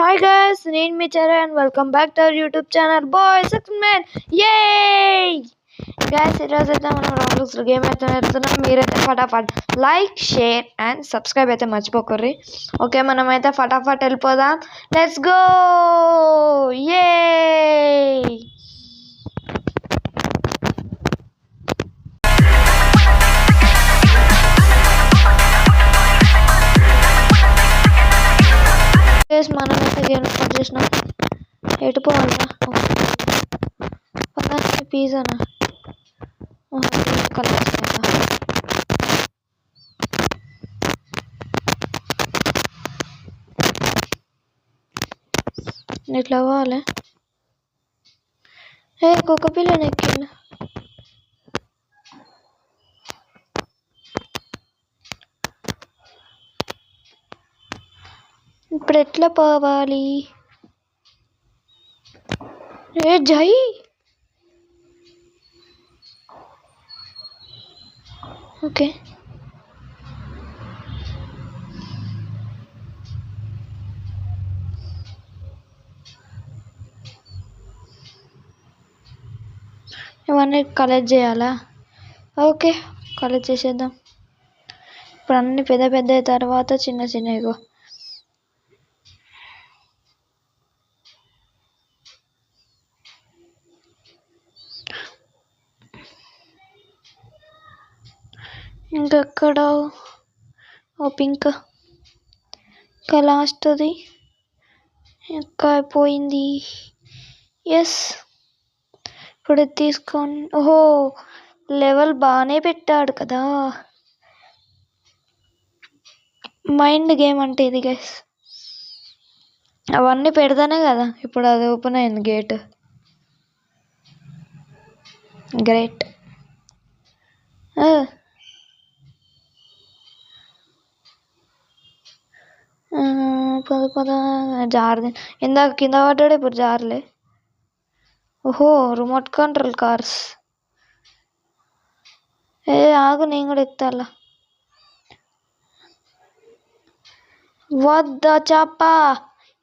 Hi guys, నేను మీ Charan and welcome back to our YouTube channel Boys Six Men. Yay! Guys, ఈరోజు అయితే మనం Roblox లో గేమ్ అయితే ఆడుతున్నాం. మీరైతే ఫటాఫట్ లైక్, షేర్ అండ్ సబ్స్క్రైబ్ అయితే మర్చిపోకర్రి. ఓకే, మనం అయితే ఫటాఫట్ వెళ్ళిపోదాం. Let's go! Yay! మనం అయితే గేమ్ స్టార్ట్ చేసినాం. ఎటు పోవాలా? పిజ్జానా కలర్ ఇట్లా పోవాలి. కుక్క పిల్లని ఎక్కిండు. ఇప్పుడు ఎట్లా పోవాలి? జై ఓకే, ఇవన్నీ కలెక్ట్ చేయాలా? ఓకే, కలెక్ట్ చేసేద్దాం. ఇప్పుడు అన్ని పెద్ద పెద్ద తర్వాత చిన్న చిన్నవి. ఇంకెక్కడ? ఓ పింక్ ఇంకా లాస్ట్ది ఇంకా అయిపోయింది. ఎస్, ఇప్పుడు తీసుకొని. ఓహో, లెవెల్ బాగానే పెట్టాడు కదా. మైండ్ గేమ్ అంటే ఇది గైస్. అవన్నీ పెడతానే కదా ఇప్పుడు అది ఓపెన్ అయింది గేట్. గ్రేట్. పద జారది. ఇందాక కింద పడ్డాడు, ఇప్పుడు జారలే. ఓహో, రిమోట్ కంట్రోల్ కార్స్. ఆగు, నేను కూడా ఎక్కుతాలా. వద్ద చాప,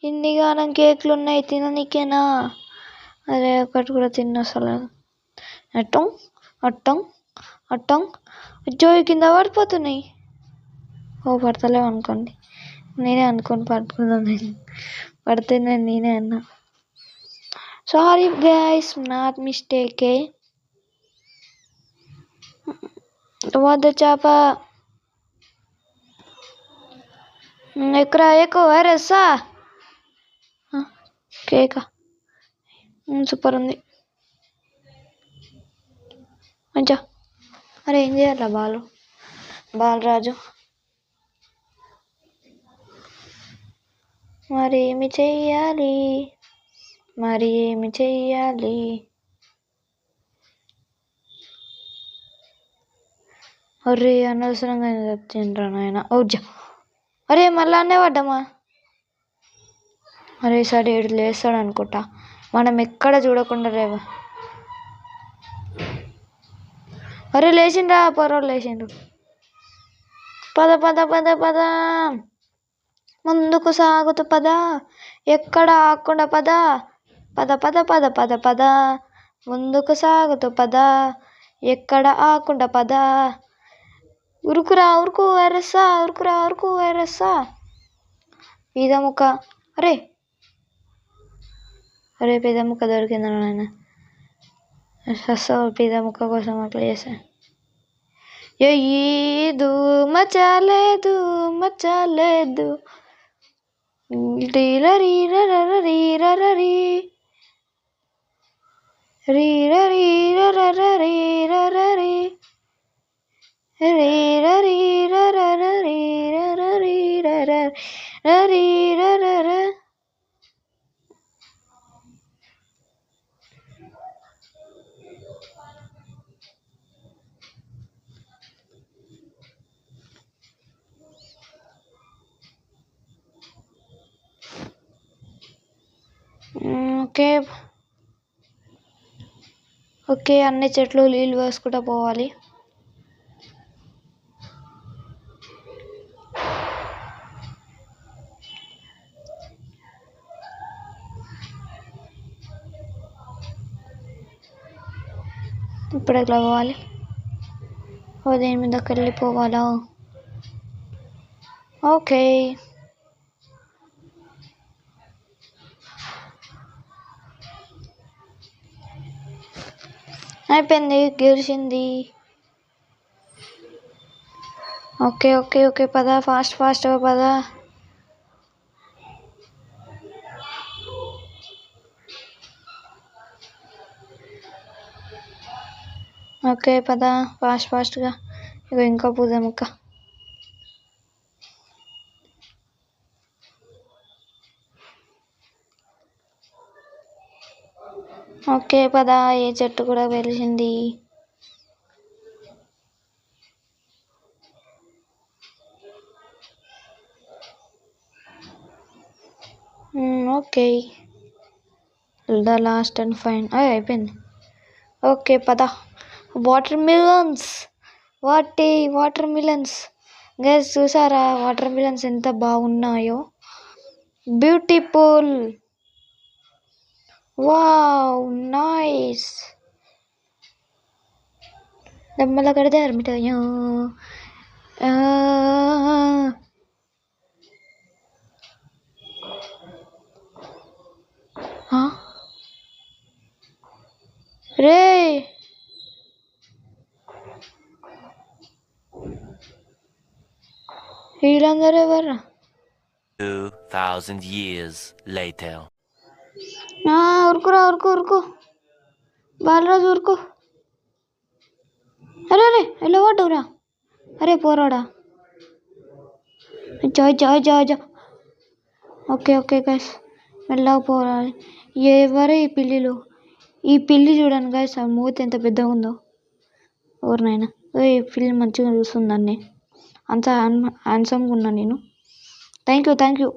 ఇన్నిగానం కేకులు ఉన్నాయి తిననీకేనా? అరే ఒకటి కూడా తిన్నసలు. అట్టం అట్టం అట్టం. అచ్చో, కింద పడిపోతున్నాయి. ఓ పడతలేవు అనుకోండి, నేనే అనుకోని పట్టుకున్నాను. నేను పడితే నేనే అన్నా. సారీ గైస్, నాట్ మిస్టేకే. వద్ద చేప ఎక్కరా ఎక్కువ వైరస్సా కేక. సూపర్ ఉంది మంచిగా. అరే ఏం చేయాలా? బాలరాజు మరి ఏమి చెయ్యాలి? అరే అనవసరంగా తినరా నాయన. ఓజా, అరే మళ్ళా అన్నే పడ్డామా? అరే సరే, ఏడు లేస్తాడు అనుకుంటా. మనం ఎక్కడ చూడకుండా రేవా. అరే లేచిండ్రా, పొరలు లేచిండ్రు. పద పద పద పద, ముందుకు సాగుతూ పద, ఎక్కడ ఆకుండా పద. పద పద పద పద పద, ముందుకు సాగుతూ పద, ఎక్కడ ఆకుండా పద. ఉరుకురా ఉరుకు వైరస్సా, ఉరుకురా ఉరుకు వైరస్సా. పీద ముక్క. అరే పీద ముక్క దొరికిందా నాయన? పీద ముక్క కోసం అట్లా చేసా. మచాలేదు ఓకే ఓకే, అన్ని చెట్లు నీళ్ళు వేసుకుంటూ పోవాలి. ఇప్పుడు ఎట్లా పోవాలి? దీని మీదకి వెళ్ళిపోవాలా? ఓకే. అయిపోయింది, గెలిచింది. ఓకే ఓకే ఓకే పద, ఫాస్ట్గా పద. ఓకే పద, ఫాస్ట్గా. ఇక ఇంకా పూజ ముక్క. ఓకే పద, ఏ చెట్టు కూడా వెలిసింది. Okay, the last and fine అయిపోయింది. ఓకే పద. వాటర్ మిలన్స్ గైస్, చూసారా వాటర్ మిలన్స్ ఎంత బాగున్నాయో? Beautiful, wow, nice. దమ్మల కడితే అర్మిటాయో. రే వీళ్ళందరూ ఎవరు? 2000 years later. ఉరుకు బాలరాజు, ఉరుకు. అరే ఎలా పడ్డవురా? అరే పోరాడా. జా. ఓకే గైస్, మెల్లగా పోరాలి. ఎవరు ఈ పిల్లిలు? ఈ పిల్లి చూడండి గైస్, ఆ మూతి ఎంత పెద్దగా ఉందో. ఎవరినైనా ఈ పిల్లి మంచిగా చూస్తుందండి, అంత హ్యాండ్సమ్గా ఉన్నా నేను. Thank you.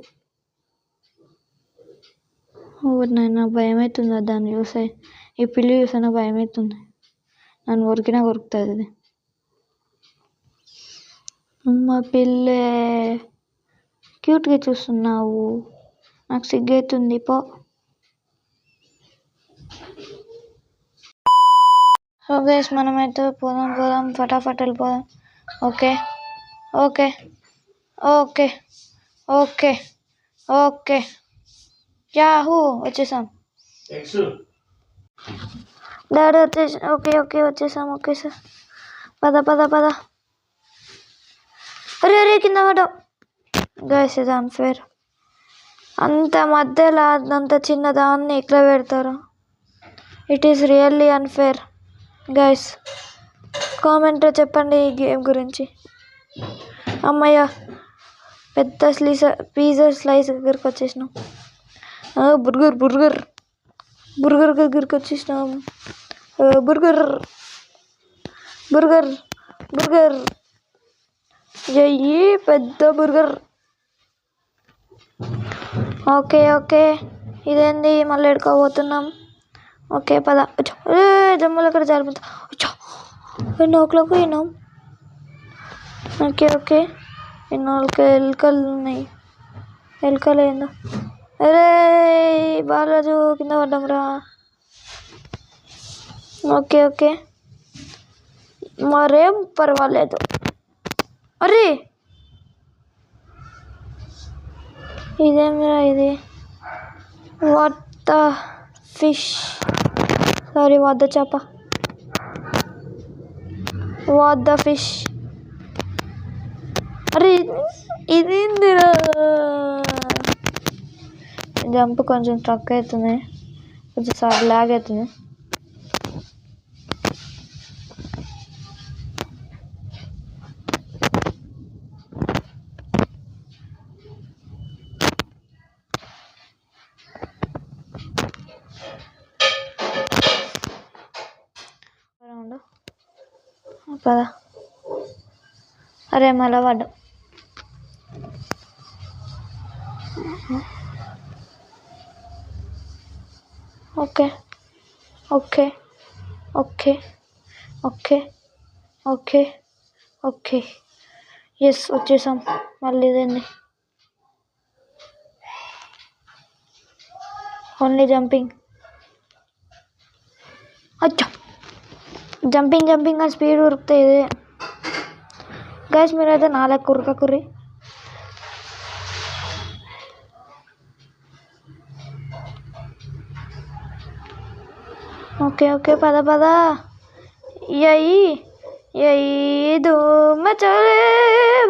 ఎవరినైనా భయం అవుతుందా దాన్ని చూస్తే? ఈ పిల్లి చూసినా భయం అవుతుంది. నన్ను కొరుకుతుంది అది. అమ్మ పిల్లే, క్యూట్గా చూస్తున్నావు, నాకు సిగ్గవుతుంది పో. సో గైస్, మనమైతే పోదాం, ఫటాఫట్ వెళ్ళిపోదాం. ఓకే. యాహూ, వచ్చేసాం. డాడీ వచ్చేసి ఓకే వచ్చేసాం. ఓకే సార్, పద. అరే కింద పడ్డావు. గైస్, ఇది అన్ఫేర్. అంత మధ్యలో అంత చిన్న దాన్ని ఎట్లా పెడతారు? It is really unfair. Guys, కామెంట్లో చెప్పండి ఈ గేమ్ గురించి. అమ్మయ్య, పెద్ద పిజ్జా స్లైస్ దగ్గరికి వచ్చేసినాం. బర్గర్ దగ్గరికి వచ్చేసినాం. బర్గర్ చెయ్యి, పెద్ద బర్గర్. ఓకే, ఇదేంది మళ్ళీ ఎడుకోబోతున్నాం? ఓకే పద. జమ్ములు అక్కడ జారిపోతా. నోట్లోకి పోయినాం. ఓకే, ఎన్నోళ్ళకి ఎలుకలు ఉన్నాయి. ఎలుకలేందో. అరే బాలరాజు, కింద పడ్డాం రా. ఓకే, మరేం పర్వాలేదు. అరే ఇదేమిరా ఇది? What the fish, sorry, what the చేప, వాట్ ద ఫిష్. అరే ఇదేందిరా? జంప్ కొంచెం ట్రక్ అవుతుంది, కొంచెం సార్ లాగ్ అవుతుంది. పదా. అరే మళ్ళా పడ్డా. ఓకే. ఎస్, వచ్చేసాం. మళ్ళీ ఇదేంది? Only jumping. అచ్చా, జంపింగ్ జంపింగ్ అని స్పీడ్ ఉరుకుతాయి ఇదే గైస్. మీరైతే నాలుగు కుర్రి. ఓకే పద ఎయ్యి దుమ్మ చలే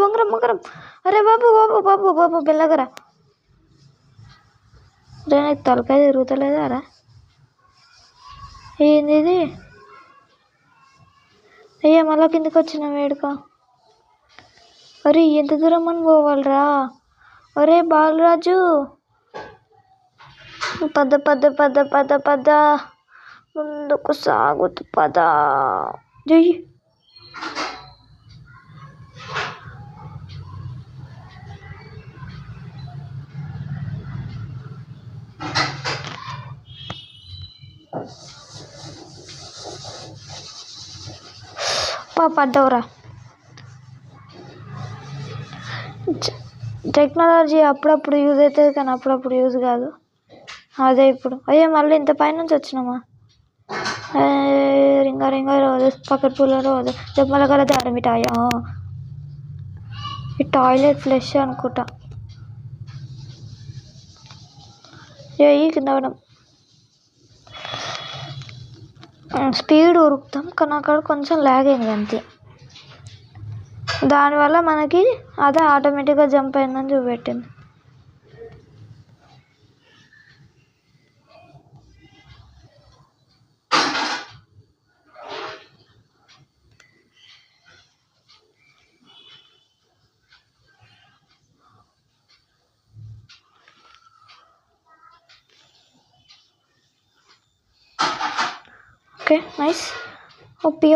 బొంగరం. అరే బాబు బెల్లగరా రే, నాకు తలకాయ తిరుగుతలేదా రా? ఏంది ఇది? అయ్యా మళ్ళా కిందకి వచ్చిన వేడుక. అరే ఎంత దూరం అని పోవాలరా? అరే బాలరాజు పద ముందుకు సాగుతూ పద. జై పడ్డవరా. టెక్నాలజీ అప్పుడప్పుడు యూజ్ అవుతుంది కానీ అప్పుడప్పుడు యూజ్ కాదు. అదే ఇప్పుడు అయ్యా మళ్ళీ ఇంత పైనుంచి వచ్చినామా? రింగా రోజు పక్కన పూల రోజు చెప్పల కదా దారమిటాయా. ఈ టాయిలెట్ ఫ్లష్ అనుకుంటా. ఏ కింద పడం. స్పీడ్ ఉరుకుతాం కానీ అక్కడ కొంచెం ల్యాగ్ అయింది అంతే. దానివల్ల మనకి అదే ఆటోమేటిక్గా జంప్ అయిందని చూపెట్టింది. Okay nice. ఓపి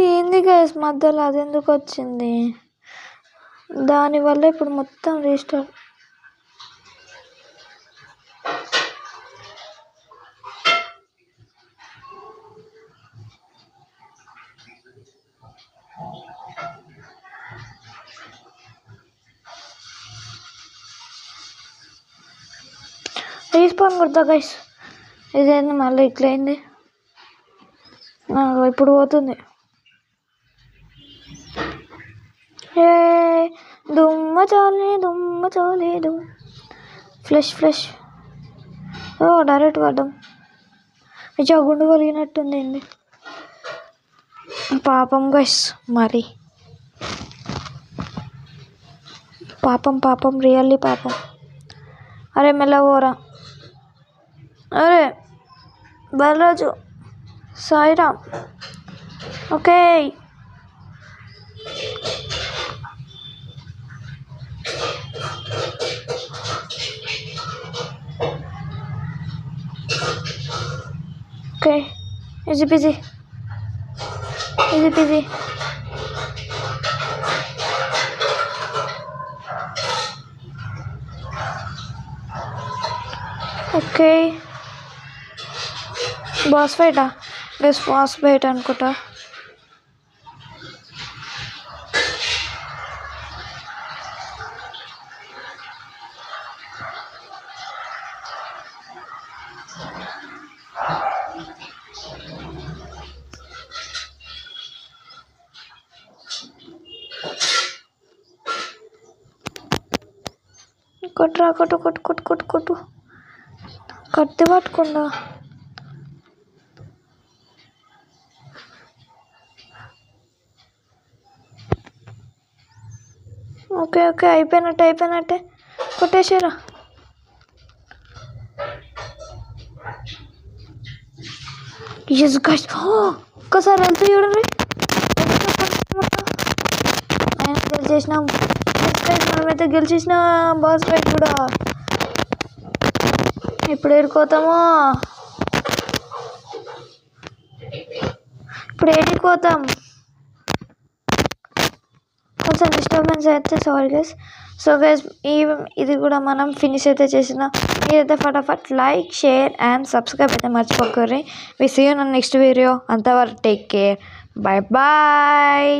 ఏంది గైస్ మధ్యలో అది ఎందుకు వచ్చింది? దానివల్ల ఇప్పుడు మొత్తం రీస్టార్ట్. రీస్పాన్ కొడతా గైస్. ఇదేంది మళ్ళీ ఇట్లా అయింది? ఇప్పుడు పోతుంది. ఏ దుమ్మ చాలే ఫ్లష్. ఓ డైరెక్ట్ పడ్డాం. అచ్చా గుండు కలిగినట్టుంది ఏంది? పాపం గైస్ మరి పాపం రియల్లీ పాపం. అరే మెల్లగోరా. అరే Balaraju Sairam. Okay easy peasy. Okay boss ఫైటా? బెస్ట్ బాస్ ఫైట్ అనుకుంటా. కొట్టురా కొట్టు కత్తి పట్టుకుండా. ఓకే అయిపోయినట్టే కొట్టేసారా. ఎస్ గైస్ ఒక్కసారి వెళ్తూ చూడండి. గెలిచేసినాం. మనమైతే గెలిచేసిన బాస్ ఫైట్ కూడా. ఇప్పుడు ఏడుకోతామో? ఇప్పుడు ఏడుకోతాం. కొంచెం డిస్టర్బెన్స్ అయితే సారీ గైస్. సో గైస్ ఇది కూడా మనం ఫినిష్ అయితే చేసిన. మీరైతే ఫటాఫట్ లైక్ షేర్ అండ్ సబ్స్క్రైబ్ అయితే మర్చిపోకూరి. We see you in next video. అంతవరకు టేక్ కేర్. బాయ్